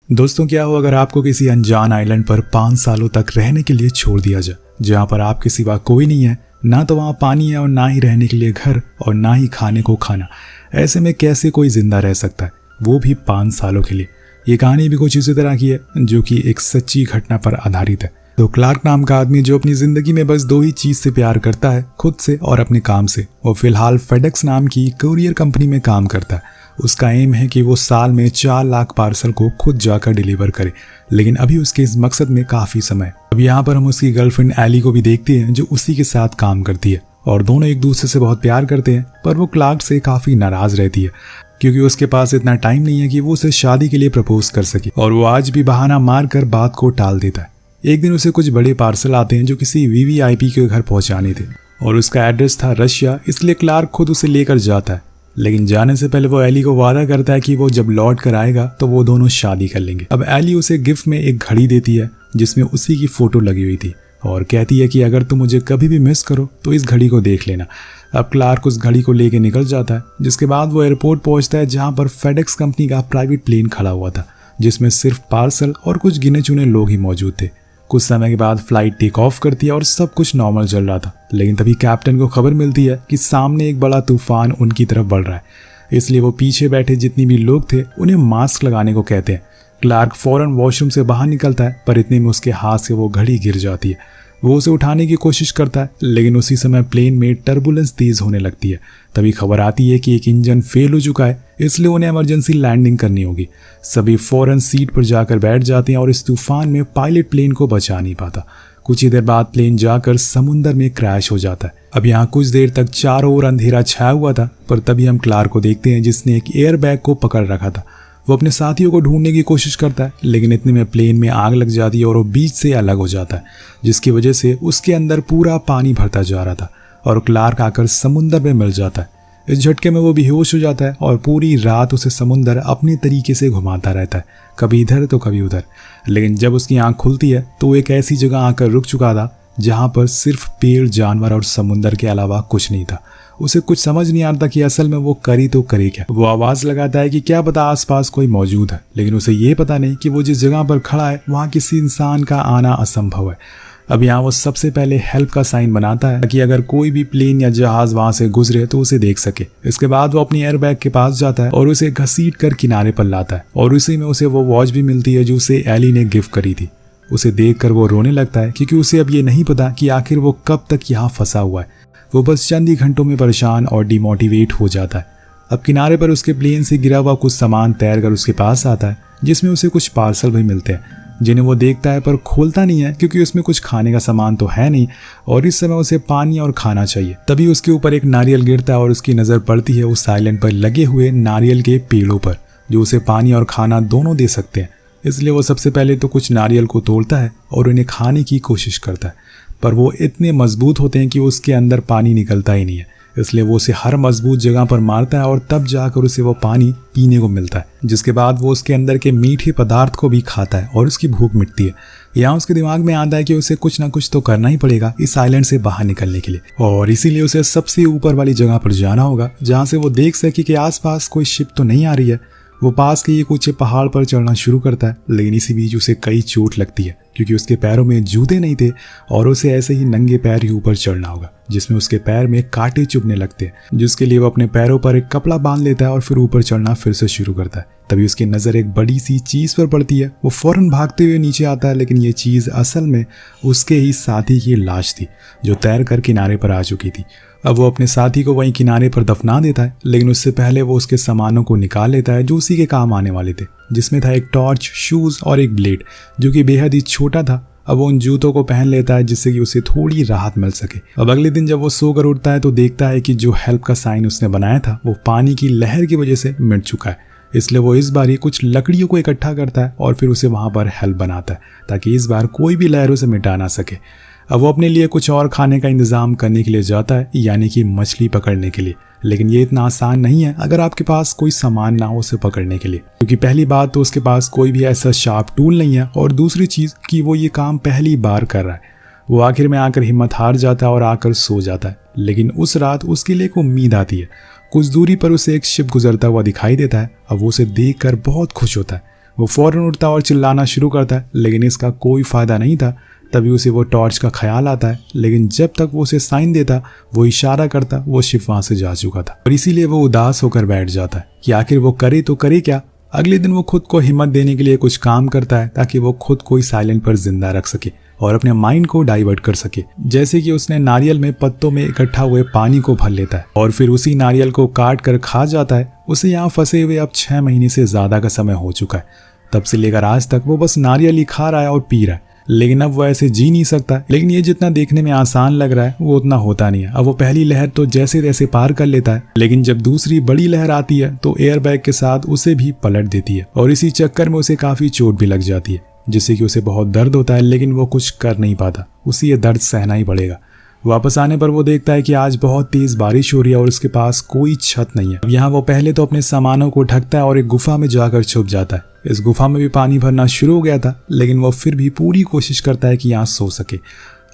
दोस्तों, क्या हो अगर आपको किसी अनजान आइलैंड पर 5 सालों तक रहने के लिए छोड़ दिया जाए, जहाँ पर आपके सिवा कोई नहीं है, ना तो वहाँ पानी है और ना ही रहने के लिए घर और ना ही खाने को खाना। ऐसे में कैसे कोई जिंदा रह सकता है, वो भी 5 सालों के लिए। ये कहानी भी कुछ इसी तरह की है, जो कि एक सच्ची घटना पर आधारित है। तो क्लार्क नाम का आदमी जो अपनी जिंदगी में बस 2 ही चीज से प्यार करता है, खुद से और अपने काम से। वो फिलहाल फेडेक्स नाम की कुरियर कंपनी में काम करता है। उसका एम है कि वो साल में 4 लाख पार्सल को खुद जाकर डिलीवर करे, लेकिन अभी उसके इस मकसद में काफी समय। अब यहाँ पर हम उसकी गर्लफ्रेंड एली को भी देखते हैं, जो उसी के साथ काम करती है और दोनों एक दूसरे से बहुत प्यार करते हैं। पर वो क्लार्क से काफी नाराज रहती है, क्योंकि उसके पास इतना टाइम नहीं है कि वो उसे शादी के लिए प्रपोज कर सके, और वो आज भी बहाना मार कर बात को टाल देता है। एक दिन उसे कुछ बड़े पार्सल आते हैं जो किसी वीवीआईपी के घर पहुंचाने थे, और उसका एड्रेस था रशिया, इसलिए क्लार्क खुद उसे लेकर जाता है। लेकिन जाने से पहले वो एली को वादा करता है कि वो जब लौट कर आएगा तो वो दोनों शादी कर लेंगे। अब एली उसे गिफ्ट में एक घड़ी देती है जिसमें उसी की फोटो लगी हुई थी, और कहती है कि अगर तुम मुझे कभी भी मिस करो तो इस घड़ी को देख लेना। अब क्लार्क उस घड़ी को लेके निकल जाता है, जिसके बाद वो एयरपोर्ट पहुंचता है, जहां पर फेडेक्स कंपनी का प्राइवेट प्लेन खड़ा हुआ था, जिसमें सिर्फ पार्सल और कुछ गिने चुने लोग ही मौजूद थे। कुछ समय के बाद फ्लाइट टेक ऑफ करती है और सब कुछ नॉर्मल चल रहा था, लेकिन तभी कैप्टन को खबर मिलती है कि सामने एक बड़ा तूफान उनकी तरफ बढ़ रहा है। इसलिए वो पीछे बैठे जितनी भी लोग थे उन्हें मास्क लगाने को कहते हैं। क्लार्क फौरन वॉशरूम से बाहर निकलता है, पर इतने में उसके हाथ से वो घड़ी गिर जाती है। वो उसे उठाने की कोशिश करता है, लेकिन उसी समय प्लेन में टर्बुलेंस तेज होने लगती है। तभी खबर आती है कि एक इंजन फेल हो चुका है, इसलिए उन्हें इमरजेंसी लैंडिंग करनी होगी। सभी फौरन सीट पर जाकर बैठ जाते हैं और इस तूफान में पायलट प्लेन को बचा नहीं पाता। कुछ ही देर बाद प्लेन जाकर समुंदर में क्रैश हो जाता है। अब यहाँ कुछ देर तक चारों ओर अंधेरा छाया हुआ था, पर तभी हम क्लार्क को देखते हैं जिसने एक एयर बैग को पकड़ रखा था। वो अपने साथियों को ढूंढने की कोशिश करता है, लेकिन इतने में प्लेन में आग लग जाती है और वो बीच से अलग हो जाता है, जिसकी वजह से उसके अंदर पूरा पानी भरता जा रहा था और क्लार्क आकर समुंदर में मिल जाता है। इस झटके में वो बेहोश हो जाता है और पूरी रात उसे समुंदर अपने तरीके से घुमाता रहता है, कभी इधर तो कभी उधर। लेकिन जब उसकी आंख खुलती है तो वो एक ऐसी जगह आकर रुक चुका था जहां पर सिर्फ पेड़, जानवर और समुंदर के अलावा कुछ नहीं था। उसे कुछ समझ नहीं आता कि असल में वो करी तो करे क्या। वो आवाज लगाता है कि क्या पता आसपास कोई मौजूद है, लेकिन उसे ये पता नहीं कि वो जिस जगह पर खड़ा है वहां किसी इंसान का आना असंभव है। अब यहाँ वो सबसे पहले हेल्प का साइन बनाता है कि अगर कोई भी प्लेन या जहाज वहां से गुजरे तो उसे देख सके। इसके बाद वो अपनी एयरबैग के पास जाता है और उसे घसीट कर किनारे पर लाता है, और उसी में उसे वो वॉच भी मिलती है जो उसे एली ने गिफ्ट करी थी। उसे देखकर वो रोने लगता है, क्योंकि उसे अब ये नहीं पता कि आखिर वो कब तक यहाँ फंसा हुआ है। वो बस चंद ही घंटों में परेशान और डिमोटिवेट हो जाता है। अब किनारे पर उसके प्लेन से गिरा हुआ कुछ सामान तैर कर उसके पास आता है, जिसमें उसे कुछ पार्सल भी मिलते हैं, जिन्हें वो देखता है पर खोलता नहीं है, क्योंकि उसमें कुछ खाने का सामान तो है नहीं और इस समय उसे पानी और खाना चाहिए। तभी उसके ऊपर एक नारियल गिरता है और उसकी नज़र पड़ती है उस आइलैंड पर लगे हुए नारियल के पेड़ों पर, जो उसे पानी और खाना दोनों दे सकते हैं। इसलिए वो सबसे पहले तो कुछ नारियल को तोड़ता है और उन्हें खाने की कोशिश करता है, पर वो इतने मजबूत होते हैं कि उसके अंदर पानी निकलता ही नहीं है। इसलिए वो उसे हर मजबूत जगह पर मारता है और तब जाकर उसे वो पानी पीने को मिलता है, जिसके बाद वो उसके अंदर के मीठे पदार्थ को भी खाता है और उसकी भूख मिटती है। यहाँ उसके दिमाग में आता है कि उसे कुछ ना कुछ तो करना ही पड़ेगा इस आइलैंड से बाहर निकलने के लिए, और इसीलिए उसे सबसे ऊपर वाली जगह पर जाना होगा, जहाँ से वो देख सके कि आसपास कोई शिप तो नहीं आ रही है। वो पास के एक ऊंचे पहाड़ पर चढ़ना शुरू करता है, लेकिन इसी बीच उसे कई चोट लगती है, क्योंकि उसके पैरों में जूते नहीं थे और उसे ऐसे ही नंगे पैर ही ऊपर चढ़ना होगा, जिसमें उसके पैर में कांटे चुभने लगते हैं, जिसके लिए वो अपने पैरों पर एक कपड़ा बांध लेता है और फिर ऊपर चढ़ना फिर से शुरू करता है। तभी उसकी नज़र एक बड़ी सी चीज़ पर पड़ती है। वो फौरन भागते हुए नीचे आता है, लेकिन ये चीज़ असल में उसके ही साथी की लाश थी, जो तैर कर किनारे पर आ चुकी थी। अब वो अपने साथी को वहीं किनारे पर दफना देता है, लेकिन उससे पहले वो उसके सामानों को निकाल लेता है जो उसी के काम आने वाले थे, जिसमें था एक टॉर्च, शूज़ और एक ब्लेड, जो कि बेहद ही छोटा था। अब वो उन जूतों को पहन लेता है जिससे कि उसे थोड़ी राहत मिल सके। अब अगले दिन जब वो सोकर उठता है तो देखता है कि जो हेल्प का साइन उसने बनाया था वो पानी की लहर की वजह से मिट चुका है। इसलिए वो इस बार ही कुछ लकड़ियों को इकट्ठा करता है और फिर उसे वहां पर हेल्प बनाता है, ताकि इस बार कोई भी लहर उसे मिटा ना सके। अब वो अपने लिए कुछ और खाने का इंतजाम करने के लिए जाता है, यानी कि मछली पकड़ने के लिए। लेकिन ये इतना आसान नहीं है अगर आपके पास कोई सामान ना हो उसे पकड़ने के लिए, क्योंकि पहली बात तो उसके पास कोई भी ऐसा शार्प टूल नहीं है, और दूसरी चीज़ कि वो ये काम पहली बार कर रहा है। वो आखिर में आकर हिम्मत हार जाता है और आकर सो जाता है। लेकिन उस रात उसके लिए एक उम्मीद आती है। कुछ दूरी पर उसे एक शिप गुजरता हुआ दिखाई देता है। अब वो उसे देखकर बहुत खुश होता है। वो फौरन उठता और चिल्लाना शुरू करता है, लेकिन इसका कोई फायदा नहीं था। तभी उसे वो टॉर्च का ख्याल आता है, लेकिन जब तक वो उसे साइन देता, वो इशारा करता, वो शिप वहां से जा चुका था और इसीलिए वो उदास होकर बैठ जाता है कि आखिर वो करे तो करे क्या। अगले दिन वो खुद को हिम्मत देने के लिए कुछ काम करता है ताकि वो खुद को इस आइलैंड पर जिंदा रख सके और अपने माइंड को डाइवर्ट कर सके। जैसे कि उसने नारियल में पत्तों में इकट्ठा हुए पानी को भर लेता है और फिर उसी नारियल को काट कर खा जाता है। उसे यहाँ फंसे हुए अब 6 महीने से ज्यादा का समय हो चुका है। तब से लेकर आज तक वो बस नारियल ही खा रहा है और पी रहा है, लेकिन अब वो ऐसे जी नहीं सकता। लेकिन ये जितना देखने में आसान लग रहा है वो उतना होता नहीं है। अब वो पहली लहर तो जैसे तैसे पार कर लेता है, लेकिन जब दूसरी बड़ी लहर आती है तो एयरबैग के साथ उसे भी पलट देती है और इसी चक्कर में उसे काफी चोट भी लग जाती है, जिससे कि उसे बहुत दर्द होता है, लेकिन वो कुछ कर नहीं पाता। उसे ये दर्द सहना ही पड़ेगा। वापस आने पर वो देखता है कि आज बहुत तेज बारिश हो रही है और उसके पास कोई छत नहीं है। यहाँ वो पहले तो अपने सामानों को ढकता है और एक गुफा में जाकर छुप जाता है। इस गुफा में भी पानी भरना शुरू हो गया था, लेकिन वो फिर भी पूरी कोशिश करता है कि यहाँ सो सके।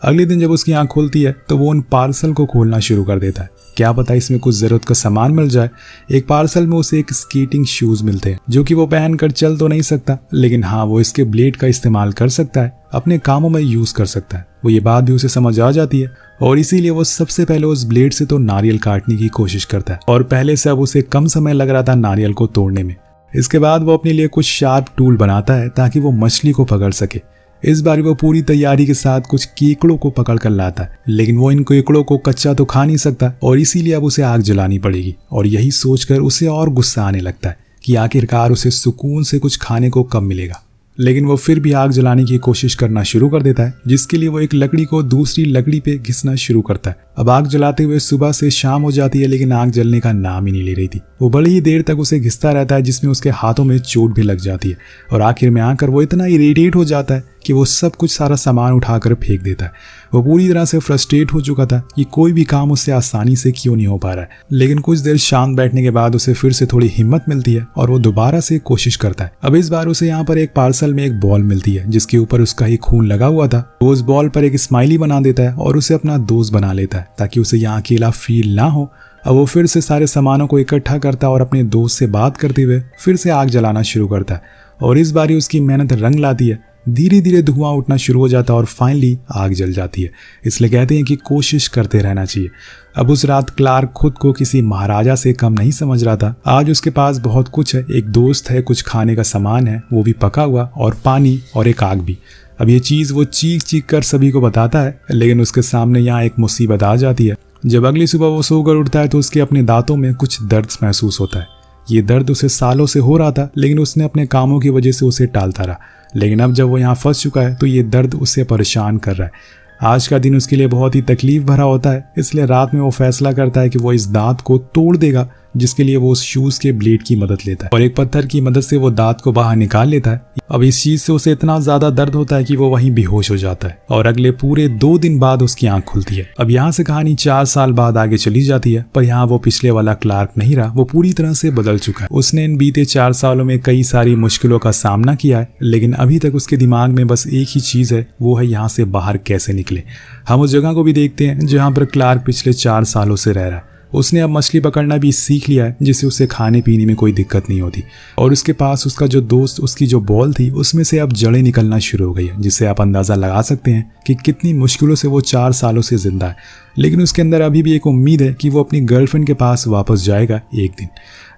अगले दिन जब उसकी आंख खुलती है तो वो उन पार्सल को खोलना शुरू कर देता है। क्या पता इसमें कुछ जरूरत का सामान मिल जाए। एक पार्सल में उसे एक स्केटिंग शूज मिलते हैं, जो कि वो पहनकर चल तो नहीं सकता, लेकिन हाँ वो इसके ब्लेड का इस्तेमाल कर सकता है, अपने कामों में यूज कर सकता है। वो ये बात भी उसे समझ आ जाती है और इसीलिए वो सबसे पहले उस ब्लेड से तो नारियल काटने की कोशिश करता है और पहले से अब उसे कम समय लग रहा था नारियल को तोड़ने में। इसके बाद वो अपने लिए कुछ शार्प टूल बनाता है ताकि वो मछली को पकड़ सके। इस बार वो पूरी तैयारी के साथ कुछ केकड़ों को पकड़ कर लाता है, लेकिन वो इन केकड़ों को कच्चा तो खा नहीं सकता और इसीलिए अब उसे आग जलानी पड़ेगी। और यही सोचकर उसे और गुस्सा आने लगता है कि आखिरकार उसे सुकून से कुछ खाने को कब मिलेगा। लेकिन वो फिर भी आग जलाने की कोशिश करना शुरू कर देता है, जिसके लिए वो एक लकड़ी को दूसरी लकड़ी पे घिसना शुरू करता है। अब आग जलाते हुए सुबह से शाम हो जाती है, लेकिन आग जलने का नाम ही नहीं ले रही थी। वो बड़ी ही देर तक उसे घिसता रहता है, जिसमें उसके हाथों में चोट भी लग जाती है और आखिर में आकर वो इतना इरिटेट हो जाता है कि वो सब कुछ सारा सामान उठाकर फेंक देता है। वो पूरी तरह से फ्रस्ट्रेट हो चुका था कि कोई भी काम उससे आसानी से क्यों नहीं हो पा रहा है। लेकिन कुछ देर शांत बैठने के बाद उसे फिर से थोड़ी हिम्मत मिलती है और वो दोबारा से कोशिश करता है। अब इस बार उसे यहाँ पर एक पार्सल में एक बॉल मिलती है, जिसके ऊपर उसका ही खून लगा हुआ था। वो उस बॉल पर एक स्माइली बना देता है और उसे अपना दोस्त बना लेता है ताकि उसे यहाँ अकेला फील ना हो। अब वो फिर से सारे सामानों को इकट्ठा करता है और अपने दोस्त से बात करते हुए फिर से आग जलाना शुरू करता है और इस बार उसकी मेहनत रंग लाती है। धीरे धीरे धुआं उठना शुरू हो जाता है और फाइनली आग जल जाती है। इसलिए कहते हैं कि कोशिश करते रहना चाहिए। अब उस रात क्लार्क खुद को किसी महाराजा से कम नहीं समझ रहा था। आज उसके पास बहुत कुछ है, एक दोस्त है, कुछ खाने का सामान है, वो भी पका हुआ, और पानी और एक आग भी। अब ये चीज वो चीख चीख कर सभी को बताता है, लेकिन उसके सामने यहाँ एक मुसीबत आ जाती है। जब अगली सुबह वो सोकर उठता है तो उसके अपने दांतों में कुछ दर्द महसूस होता है। ये दर्द उसे सालों से हो रहा था, लेकिन उसने अपने कामों की वजह से उसे टालता रहा। लेकिन अब जब वो यहाँ फंस चुका है तो ये दर्द उसे परेशान कर रहा है। आज का दिन उसके लिए बहुत ही तकलीफ भरा होता है, इसलिए रात में वो फैसला करता है कि वो इस दांत को तोड़ देगा, जिसके लिए वो उस शूज के ब्लेड की मदद लेता है और एक पत्थर की मदद से वो दांत को बाहर निकाल लेता है। अब इस चीज से उसे इतना ज्यादा दर्द होता है कि वो वहीं बेहोश हो जाता है और अगले पूरे 2 दिन बाद उसकी आंख खुलती है। अब यहाँ से कहानी 4 साल बाद आगे चली जाती है, पर यहाँ वो पिछले वाला क्लार्क नहीं रहा, वो पूरी तरह से बदल चुका है। उसने इन बीते 4 सालों में कई सारी मुश्किलों का सामना किया है, लेकिन अभी तक उसके दिमाग में बस एक ही चीज है, वो है यहाँ से बाहर कैसे निकले। हम उस जगह को भी देखते हैं जहाँ पर क्लार्क पिछले 4 सालों से रह रहा है। उसने अब मछली पकड़ना भी सीख लिया है, जिससे उसे खाने पीने में कोई दिक्कत नहीं होती और उसके पास उसका जो दोस्त, उसकी जो बॉल थी, उसमें से अब जड़ें निकलना शुरू हो गई है, जिससे आप अंदाजा लगा सकते हैं कि कितनी मुश्किलों से वो 4 सालों से जिंदा है। लेकिन उसके अंदर अभी भी एक उम्मीद है कि वो अपनी गर्लफ्रेंड के पास वापस जाएगा एक दिन।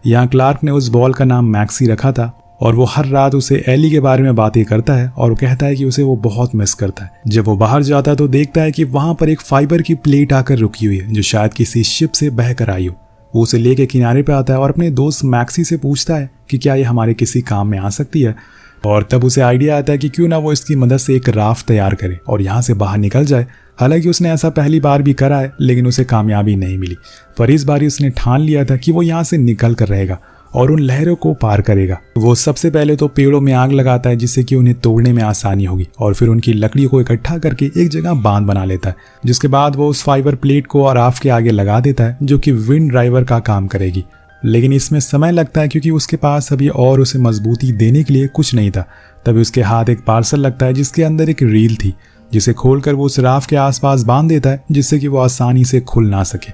यहाँ क्लार्क ने उस बॉल का नाम मैक्सी रखा था और वो हर रात उसे एली के बारे में बातें करता है और कहता है कि उसे वो बहुत मिस करता है। जब वो बाहर जाता है तो देखता है कि वहां पर एक फाइबर की प्लेट आकर रुकी हुई है, जो शायद किसी शिप से बह कर आई हो। वो उसे लेके किनारे पे आता है और अपने दोस्त मैक्सी से पूछता है कि क्या ये हमारे किसी काम में आ सकती है, और तब उसे आइडिया आता है कि क्यों ना वो इसकी मदद से एक राफ्ट तैयार करे और यहाँ से बाहर निकल जाए। हालांकि उसने ऐसा पहली बार भी करा है, लेकिन उसे कामयाबी नहीं मिली, पर इस बार उसने ठान लिया था कि वो यहाँ से निकल कर रहेगा और उन लहरों को पार करेगा। वो सबसे पहले तो पेड़ों में आग लगाता है, जिससे कि उन्हें तोड़ने में आसानी होगी, और फिर उनकी लकड़ी को इकट्ठा करके एक जगह बांध बना लेता है, जिसके बाद वो उस फाइबर प्लेट को और राफ्ट के आगे लगा देता है, जो कि विंड ड्राइवर का काम करेगी। लेकिन इसमें समय लगता है क्योंकि उसके पास अभी और उसे मजबूती देने के लिए कुछ नहीं था। तभी उसके हाथ एक पार्सल लगता है, जिसके अंदर एक रील थी, जिसे खोलकर वो उस राफ्ट के आसपास बांध देता है, जिससे कि वो आसानी से खुल ना सके।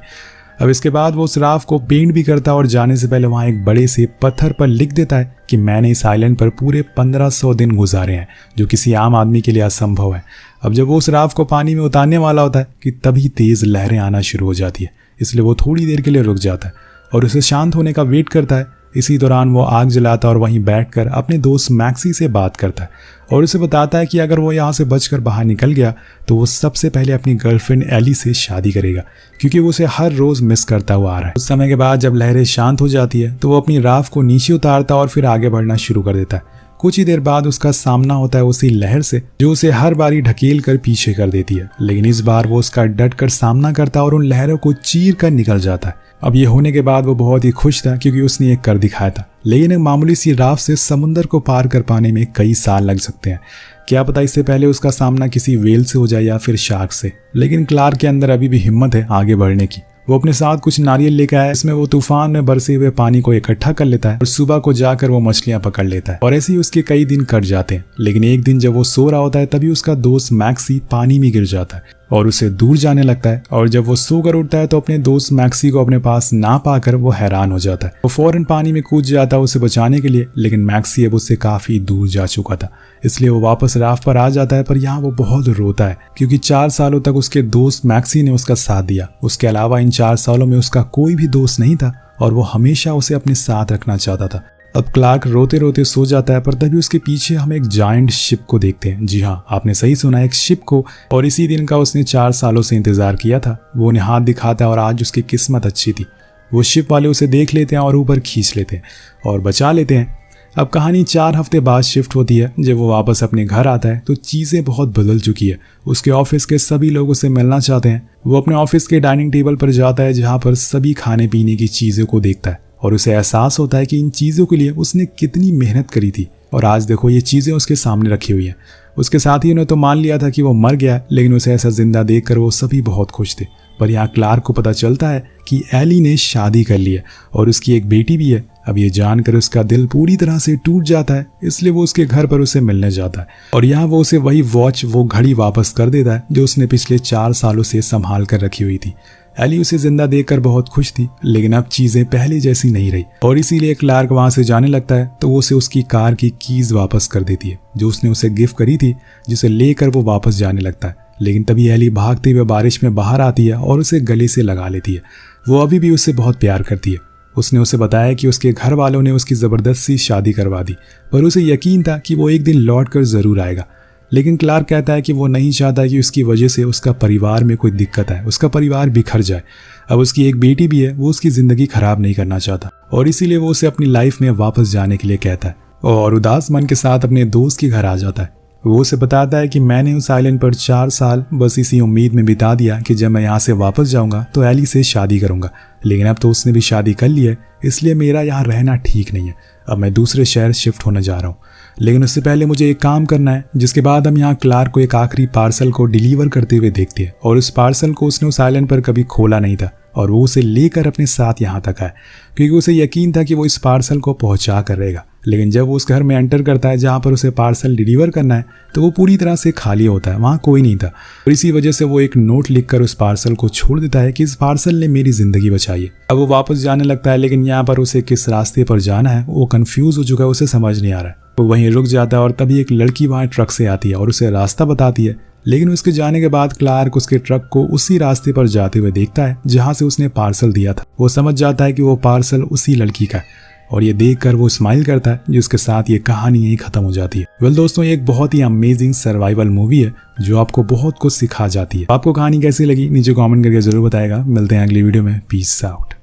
अब इसके बाद वो उस राफ को पेंट भी करता है और जाने से पहले वहाँ एक बड़े से पत्थर पर लिख देता है कि मैंने इस आइलैंड पर पूरे 1500 दिन गुजारे हैं, जो किसी आम आदमी के लिए असंभव है। अब जब वो उस राफ को पानी में उतारने वाला होता है कि तभी तेज लहरें आना शुरू हो जाती है, इसलिए वो थोड़ी देर के लिए रुक जाता है और उसे शांत होने का वेट करता है। इसी दौरान वो आग जलाता और वहीं बैठकर अपने दोस्त मैक्सी से बात करता है और उसे बताता है कि अगर वो यहाँ से बचकर बाहर निकल गया तो वो सबसे पहले अपनी गर्लफ्रेंड एली से शादी करेगा, क्योंकि वो उसे हर रोज मिस करता हुआ आ रहा है। उस समय के बाद जब लहरें शांत हो जाती है तो वो अपनी राफ्ट को नीचे उतारता और फिर आगे बढ़ना शुरू कर देता है। कुछ ही देर बाद उसका सामना होता है उसी लहर से जो उसे हर बारी ढकेल कर पीछे कर देती है, लेकिन इस बार वो उसका डट कर सामना करता और उन लहरों को चीर कर निकल जाता है। अब ये होने के बाद वो बहुत ही खुश था क्योंकि उसने ये कर दिखाया था, लेकिन एक मामूली सी राफ्ट से समुंदर को पार कर पाने में कई साल लग सकते हैं। क्या पता इससे पहले उसका सामना किसी वेल से हो जाए या फिर शार्क से, लेकिन क्लार्क के अंदर अभी भी हिम्मत है आगे बढ़ने की। वो अपने साथ कुछ नारियल लेकर आया, इसमें वो तूफान में बरसे हुए पानी को इकट्ठा कर लेता है और सुबह को जाकर वो मछलियां पकड़ लेता है और ऐसे ही उसके कई दिन कट जाते हैं। लेकिन एक दिन जब वो सो रहा होता है तभी उसका दोस्त मैक्सी पानी में गिर जाता है और उसे दूर जाने लगता है और जब वो सोकर उठता है तो अपने दोस्त मैक्सी को अपने पास ना पाकर वो हैरान हो जाता है। वो फौरन पानी में कूद जाता है उसे बचाने के लिए, लेकिन मैक्सी अब उससे काफी दूर जा चुका था, इसलिए वो वापस राफ्ट पर आ जाता है। पर यहाँ वो बहुत रोता है क्योंकि 4 सालों तक उसके दोस्त मैक्सी ने उसका साथ दिया। उसके अलावा इन 4 सालों में उसका कोई भी दोस्त नहीं था और वो हमेशा उसे अपने साथ रखना चाहता था। अब क्लार्क रोते रोते सो जाता है, पर तभी उसके पीछे हम एक जायंट शिप को देखते हैं। जी हाँ, आपने सही सुना, एक शिप को। और इसी दिन का उसने 4 सालों से इंतजार किया था। वो उन्हें हाथ दिखाता है और आज उसकी किस्मत अच्छी थी। वो शिप वाले उसे देख लेते हैं और ऊपर खींच लेते हैं और बचा लेते हैं। अब कहानी 4 हफ्ते बाद शिफ्ट होती है। जब वो वापस अपने घर आता है तो चीज़ें बहुत बदल चुकी है। उसके ऑफिस के सभी लोग उसे मिलना चाहते हैं। वो अपने ऑफिस के डाइनिंग टेबल पर जाता है जहाँ पर सभी खाने पीने की चीज़ों को देखता है और उसे एहसास होता है कि इन चीज़ों के लिए उसने कितनी मेहनत करी थी और आज देखो ये चीज़ें उसके सामने रखी हुई हैं। उसके साथियों ने तो मान लिया था कि वो मर गया, लेकिन उसे ऐसा जिंदा देखकर वो सभी बहुत खुश थे। पर यहाँ क्लार्क को पता चलता है कि एली ने शादी कर ली है और उसकी एक बेटी भी है। अब ये जानकर उसका दिल पूरी तरह से टूट जाता है, इसलिए वो उसके घर पर उसे मिलने जाता है और यहाँ वो उसे वही वॉच, वो घड़ी वापस कर देता है जो उसने पिछले 4 सालों से संभाल कर रखी हुई थी। एली उसे जिंदा देखकर बहुत खुश थी, लेकिन अब चीजें पहले जैसी नहीं रही और इसीलिए क्लार्क वहां से जाने लगता है तो वो उसे उसकी कार की कीज वापस कर देती है जो उसने उसे गिफ्ट करी थी, जिसे लेकर वो वापस जाने लगता है। लेकिन तभी एली भागते हुए बारिश में बाहर आती है और उसे गले से लगा लेती है। वो अभी भी उससे बहुत प्यार करती है। उसने उसे बताया कि उसके घर वालों ने उसकी जबरदस्ती शादी करवा दी, पर उसे यकीन था कि वो एक दिन लौट कर जरूर आएगा। लेकिन क्लार्क कहता है कि वो नहीं चाहता कि उसकी वजह से उसका परिवार में कोई दिक्कत आए, उसका परिवार बिखर जाए। अब उसकी एक बेटी भी है, वो उसकी जिंदगी खराब नहीं करना चाहता और इसीलिए वो उसे अपनी लाइफ में वापस जाने के लिए कहता है और उदास मन के साथ अपने दोस्त के घर आ जाता है। वो उसे बताता है कि मैंने उस आइलैंड पर 4 साल बस इसी उम्मीद में बिता दिया कि जब मैं यहाँ से वापस जाऊंगा तो एली से शादी करूंगा, लेकिन अब तो उसने भी शादी कर ली है, इसलिए मेरा यहाँ रहना ठीक नहीं है। अब मैं दूसरे शहर शिफ्ट होने जा रहा हूँ, लेकिन उससे पहले मुझे एक काम करना है। जिसके बाद हम यहाँ क्लार्क को एक आखिरी पार्सल को डिलीवर करते हुए देखते हैं और उस पार्सल को उसने उस आइलैंड पर कभी खोला नहीं था और वो उसे लेकर अपने साथ यहाँ तक आया क्योंकि उसे यकीन था कि वो इस पार्सल को पहुँचा कर रहेगा। लेकिन जब वो उस घर में एंटर करता है जहाँ पर उसे पार्सल डिलीवर करना है तो वो पूरी तरह से खाली होता है, वहाँ कोई नहीं था और इसी वजह से वो एक नोट लिखकर उस पार्सल को छोड़ देता है कि इस पार्सल ने मेरी जिंदगी बचाई है। अब वो वापस जाने लगता है, लेकिन यहाँ पर उसे किस रास्ते पर जाना है वो कंफ्यूज हो चुका है, उसे समझ नहीं आ रहा है। वो वहीं रुक जाता है और तभी एक लड़की वहाँ ट्रक से आती है और उसे रास्ता बताती है, लेकिन उसके जाने के बाद क्लार्क उसके ट्रक को उसी रास्ते पर जाते हुए देखता है जहाँ से उसने पार्सल दिया था। वो समझ जाता है कि वो पार्सल उसी लड़की का है और ये देखकर वो स्माइल करता है, जिसके साथ ये कहानी यही खत्म हो जाती है। वेल दोस्तों, ये एक बहुत ही अमेजिंग सर्वाइवल मूवी है जो आपको बहुत कुछ सिखा जाती है। आपको कहानी कैसी लगी नीचे कमेंट करके जरूर बताएगा। मिलते हैं अगली वीडियो में। Peace out.